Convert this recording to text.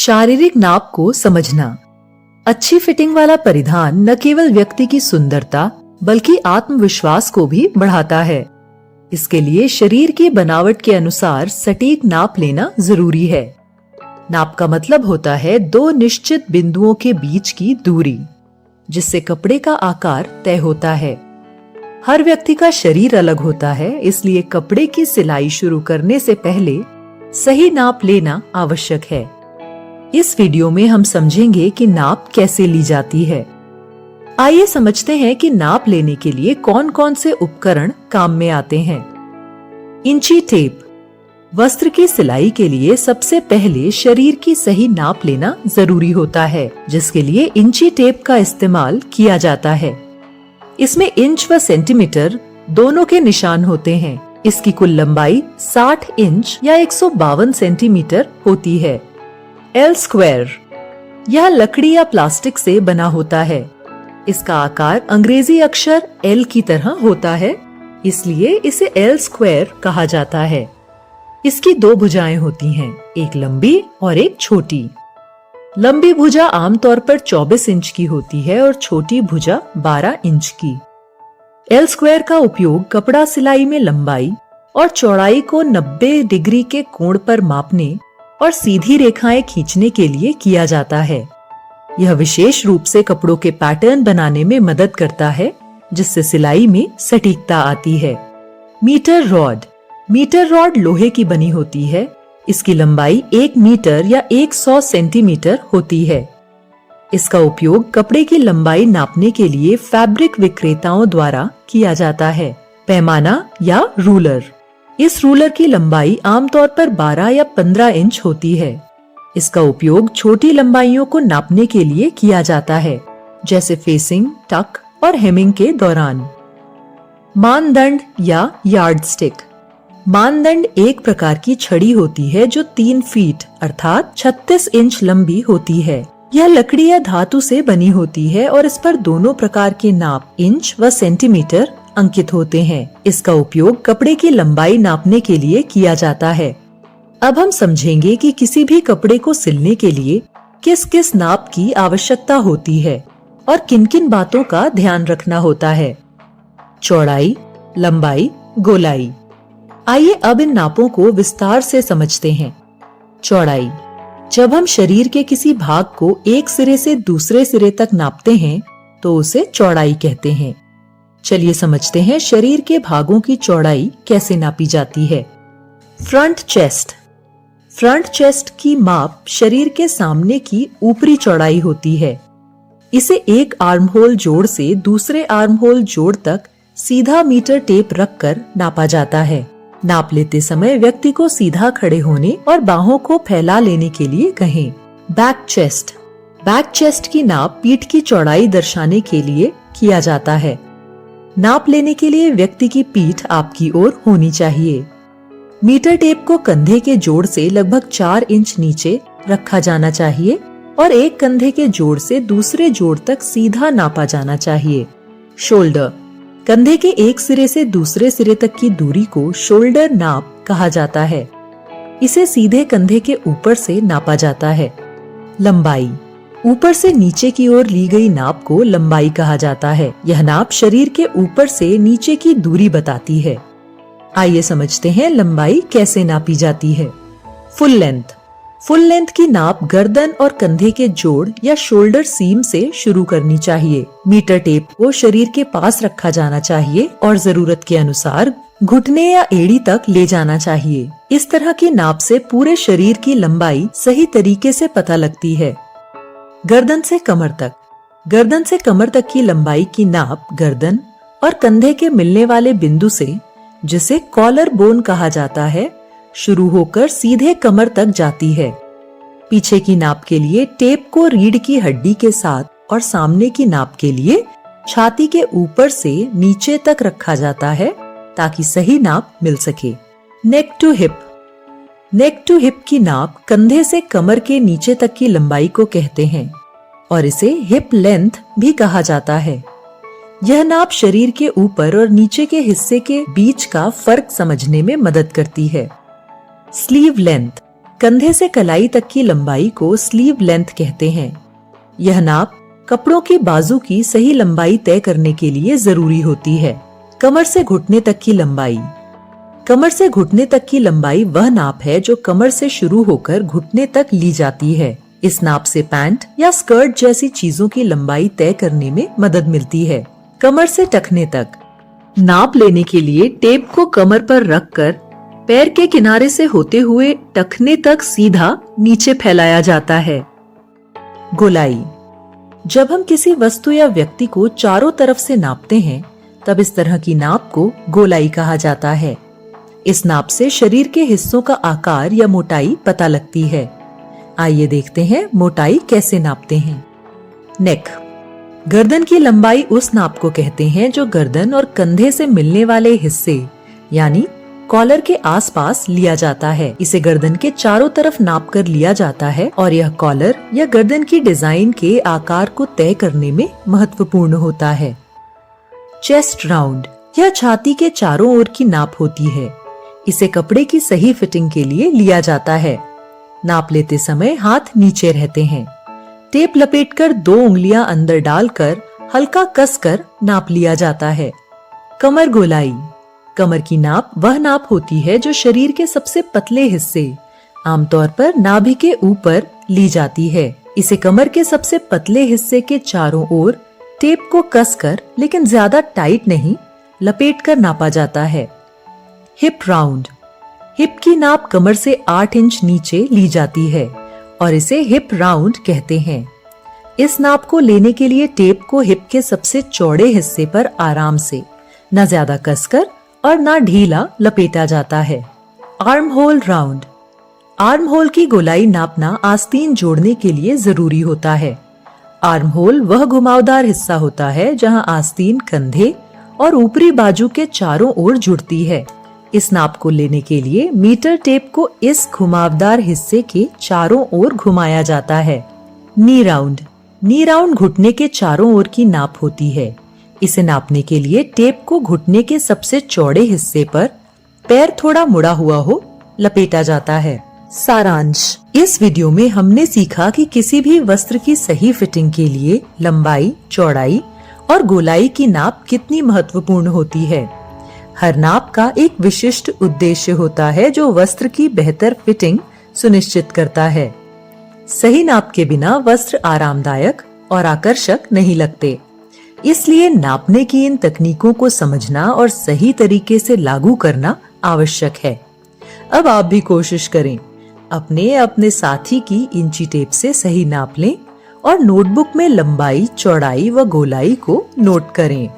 शारीरिक नाप को समझना। अच्छी फिटिंग वाला परिधान न केवल व्यक्ति की सुंदरता बल्कि आत्मविश्वास को भी बढ़ाता है। इसके लिए शरीर की बनावट के अनुसार सटीक नाप लेना जरूरी है। नाप का मतलब होता है दो निश्चित बिंदुओं के बीच की दूरी, जिससे कपड़े का आकार तय होता है। हर व्यक्ति का शरीर अलग होता है, इसलिए कपड़े की सिलाई शुरू करने से पहले सही नाप लेना आवश्यक है। इस वीडियो में हम समझेंगे कि नाप कैसे ली जाती है। आइए समझते हैं कि नाप लेने के लिए कौन कौन से उपकरण काम में आते हैं। इंची टेप। वस्त्र की सिलाई के लिए सबसे पहले शरीर की सही नाप लेना जरूरी होता है, जिसके लिए इंची टेप का इस्तेमाल किया जाता है। इसमें इंच व सेंटीमीटर दोनों के निशान होते हैं। इसकी कुल लंबाई 60 इंच या 152 सेंटीमीटर होती है। एल स्क्वायर, यह लकड़ी या प्लास्टिक से बना होता है। इसका आकार अंग्रेजी अक्षर एल की तरह होता है, इसलिए इसे एल स्क्वायर कहा जाता है। इसकी दो भुजाएं होती हैं, एक लंबी और एक छोटी। लंबी भुजा आमतौर पर 24 इंच की होती है और छोटी भुजा 12 इंच की। एल स्क्वायर का उपयोग कपड़ा सिलाई में लंबाई और चौड़ाई को 90 डिग्री के कोण पर मापने और सीधी रेखाएं खींचने के लिए किया जाता है। यह विशेष रूप से कपड़ों के पैटर्न बनाने में मदद करता है, जिससे सिलाई में सटीकता आती है। Metre rod. मीटर रॉड लोहे की बनी होती है। इसकी लंबाई 1 मीटर या 100 सेंटीमीटर होती है। इसका उपयोग कपड़े की लंबाई नापने के लिए फैब्रिक विक्रेताओं द्वारा किया जाता है। पैमाना या रूलर। इस रूलर की लंबाई आमतौर पर 12 या 15 इंच होती है। इसका उपयोग छोटी लंबाइयों को नापने के लिए किया जाता है, जैसे फेसिंग, टक और हेमिंग के दौरान। मानदंड या यार्डस्टिक। मानदंड एक प्रकार की छड़ी होती है जो 3 फीट अर्थात 36 इंच लंबी होती है। यह लकड़ी या धातु से बनी होती है और इस पर दोनों प्रकार के नाप इंच व सेंटीमीटर अंकित होते हैं। इसका उपयोग कपड़े की लंबाई नापने के लिए किया जाता है। अब हम समझेंगे कि किसी भी कपड़े को सिलने के लिए किस किस नाप की आवश्यकता होती है और किन किन बातों का ध्यान रखना होता है। चौड़ाई, लंबाई, गोलाई। आइए अब इन नापों को विस्तार से समझते हैं। चौड़ाई। जब हम शरीर के किसी भाग को एक सिरे से दूसरे सिरे तक नापते हैं तो उसे चौड़ाई कहते हैं। चलिए समझते हैं शरीर के भागों की चौड़ाई कैसे नापी जाती है। Front chest. फ्रंट चेस्ट की माप शरीर के सामने की ऊपरी चौड़ाई होती है। इसे एक आर्म होल जोड़ से दूसरे आर्म होल जोड़ तक सीधा मीटर टेप रखकर नापा जाता है। नाप लेते समय व्यक्ति को सीधा खड़े होने और बाहों को फैला लेने के लिए कहें। Back chest. बैक चेस्ट की नाप पीठ की चौड़ाई दर्शाने के लिए किया जाता है। नाप लेने के लिए व्यक्ति की पीठ आपकी ओर होनी चाहिए। मीटर टेप को कंधे के जोड़ से लगभग 4 इंच नीचे रखा जाना चाहिए और एक कंधे के जोड़ से दूसरे जोड़ तक सीधा नापा जाना चाहिए। शोल्डर। कंधे के एक सिरे से दूसरे सिरे तक की दूरी को शोल्डर नाप कहा जाता है। इसे सीधे कंधे के ऊपर से नापा जाता है। लंबाई। ऊपर से नीचे की ओर ली गई नाप को लंबाई कहा जाता है। यह नाप शरीर के ऊपर से नीचे की दूरी बताती है। आइए समझते हैं लंबाई कैसे नापी जाती है। Full length. फुल लेंथ की नाप गर्दन और कंधे के जोड़ या शोल्डर सीम से शुरू करनी चाहिए। मीटर टेप को शरीर के पास रखा जाना चाहिए और जरूरत के अनुसार घुटने या एड़ी तक ले जाना चाहिए। इस तरह की नाप से पूरे शरीर की लंबाई सही तरीके से पता लगती है। गर्दन से कमर तक। गर्दन से कमर तक की लंबाई की नाप गर्दन और कंधे के मिलने वाले बिंदु से, जिसे कॉलर बोन कहा जाता है, शुरू होकर सीधे कमर तक जाती है। पीछे की नाप के लिए टेप को रीढ़ की हड्डी के साथ और सामने की नाप के लिए छाती के ऊपर से नीचे तक रखा जाता है ताकि सही नाप मिल सके। Neck to hip. Neck to hip की नाप कंधे से कमर के नीचे तक की लंबाई को कहते हैं और इसे हिप लेंथ भी कहा जाता है। यह नाप शरीर के ऊपर और नीचे के हिस्से के बीच का फर्क समझने में मदद करती है। Sleeve length. कंधे से कलाई तक की लंबाई को स्लीव लेंथ कहते हैं। यह नाप कपड़ों की बाजू की सही लंबाई तय करने के लिए जरूरी होती है। कमर से घुटने तक की लंबाई। कमर से घुटने तक की लंबाई वह नाप है जो कमर से शुरू होकर घुटने तक ली जाती है। इस नाप से पैंट या स्कर्ट जैसी चीजों की लंबाई तय करने में मदद मिलती है। कमर से टखने तक। नाप लेने के लिए टेप को कमर पर रखकर पैर के किनारे से होते हुए टखने तक सीधा नीचे फैलाया जाता है। गोलाई। जब हम किसी वस्तु या व्यक्ति को चारों तरफ से नापते हैं तब इस तरह की नाप को गोलाई कहा जाता है। इस नाप से शरीर के हिस्सों का आकार या मोटाई पता लगती है। आइए देखते हैं मोटाई कैसे नापते हैं। नेक। गर्दन की लंबाई उस नाप को कहते हैं जो गर्दन और कंधे से मिलने वाले हिस्से यानी कॉलर के आसपास लिया जाता है। इसे गर्दन के चारों तरफ नाप कर लिया जाता है और यह कॉलर या गर्दन की डिजाइन के आकार को तय करने में महत्वपूर्ण होता है। Chest round. यह छाती के चारों ओर की नाप होती है। इसे कपड़े की सही फिटिंग के लिए लिया जाता है। नाप लेते समय हाथ नीचे रहते हैं। टेप लपेटकर 2 उंगलियां अंदर डालकर हल्का कसकर नाप लिया जाता है। कमर गोलाई। कमर की नाप वह नाप होती है जो शरीर के सबसे पतले हिस्से आमतौर पर नाभि के ऊपर ली जाती है। इसे कमर के सबसे पतले हिस्से के चारों ओर टेप को कसकर लेकिन ज्यादा टाइट नहीं लपेटकर नापा जाता है। Hip round. हिप की नाप कमर से 8 इंच नीचे ली जाती है और इसे हिप राउंड कहते हैं। इस नाप को लेने के लिए टेप को हिप के सबसे चौड़े हिस्से पर आराम से न ज्यादा कसकर और ना ढीला लपेटा जाता है। Arm hole round. Arm hole की गोलाई नापना आस्तीन जोड़ने के लिए जरूरी होता है। आर्म होल वह घुमावदार हिस्सा होता है जहां आस्तीन कंधे और ऊपरी बाजू के चारों ओर जुड़ती है। इस नाप को लेने के लिए मीटर टेप को इस घुमावदार हिस्से के चारों ओर घुमाया जाता है। नी राउंड। नी राउंड घुटने के चारों ओर की नाप होती है। इसे नापने के लिए टेप को घुटने के सबसे चौड़े हिस्से पर पैर थोड़ा मुड़ा हुआ हो लपेटा जाता है। सारांश। इस वीडियो में हमने सीखा कि किसी भी वस्त्र की सही फिटिंग के लिए लंबाई, चौड़ाई और गोलाई की नाप कितनी महत्वपूर्ण होती है। हर नाप का एक विशिष्ट उद्देश्य होता है जो वस्त्र की बेहतर फिटिंग सुनिश्चित करता है। सही नाप के बिना वस्त्र आरामदायक और आकर्षक नहीं लगते। इसलिए नापने की इन तकनीकों को समझना और सही तरीके से लागू करना आवश्यक है। अब आप भी कोशिश करें, अपने साथी की इंची टेप से सही नाप लें और नोटबुक में लंबाई, चौड़ाई व गोलाई को नोट करें।